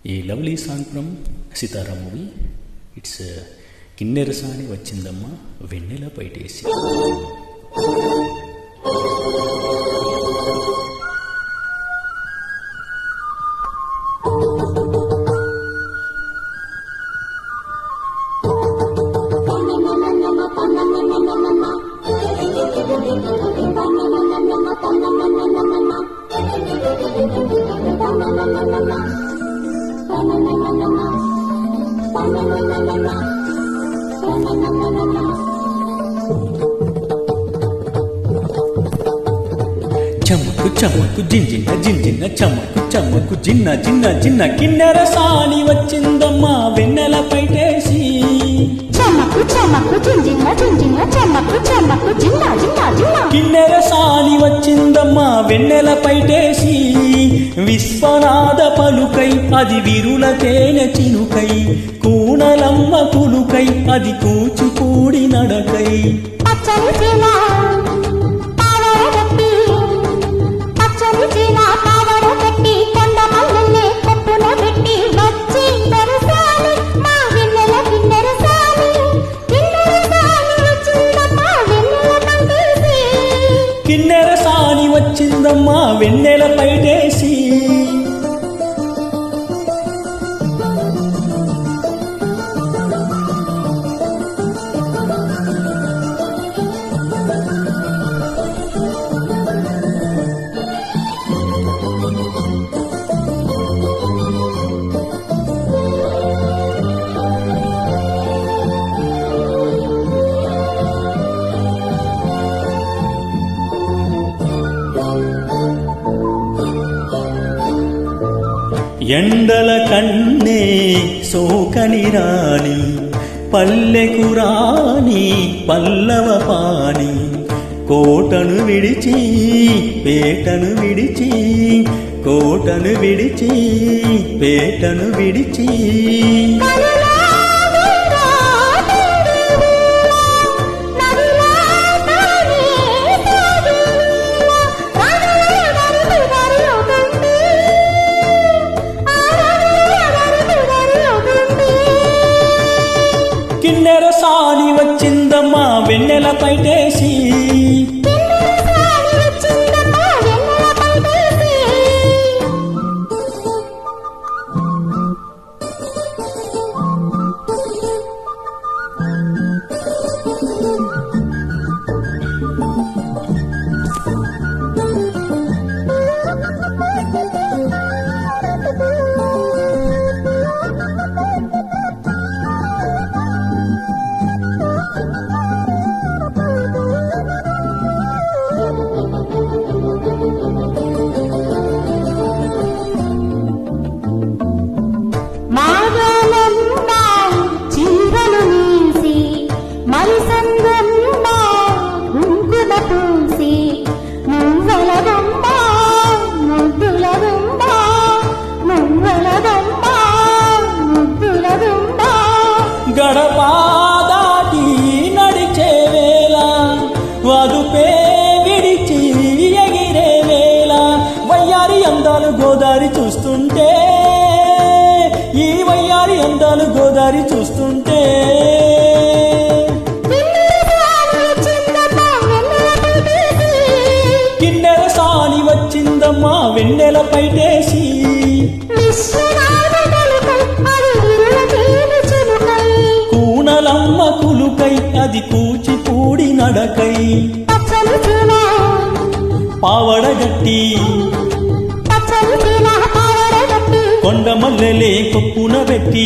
A lovely song from Sitara movie. It's Kinnerasani వచ్చిందమ్మ వెన్నెల పైటేసి. చమకు చమకు జింజిన్న జింజిన్న చమకు చమకు జిన్న జిన్న జిన్న కిన్నెరసాని వచ్చిందమ్మ వెన్నెల పైటేసి. చమకు చమకు జింజిన్న జింజిన్న చమకు చమకు జిన్న జిన్న జిన్న కిన్నెరసాని వచ్చిందమ్మ వెన్నెల పైటేసి. విశ్వనాథ పలుకై అది విరుల తేనె చినుకై, కూనలమ్మ కులుకై అది కూచిపూడి నడకై. పచ్చని చీల పావడగట్టి పచ్చని చీల పావడగట్టి కొండ మల్లె కొప్పున పెట్టి వచ్చి నరసాని మా వెన్నెల కిన్నెరసాని కిన్నెరసాని వచ్చిందమ్మ వెన్నెల పైటేసి. కిన్నెరసాని వచ్చిందమ్మ వెన్నెల పైటేసి. ఎండల కన్నే సోకని రాణి పల్లెకు రాణి పల్లవ పాని, కోటను విడిచి పేటను విడిచి కోటను విడిచి పేటను విడిచి. కిన్నెరసాని వచ్చిందమ్మ వెన్నెల పైటేసి. గడప దాటి నడిచే వేళ వదుపే విడిచి ఎగిరే వేళ, వయ్యారి అందాలు గోదారి చూస్తుంటే, ఈ వయ్యారి అందాలు గోదారి చూస్తుంటే. కిన్నెరసాని వచ్చిందమ్మ వెన్నెల పైటేసి. కూనలమ్మ కులుకై అది కూచిపూడి నడకై. పావడగట్టి కొండ మల్లెలే కొప్పున పెట్టి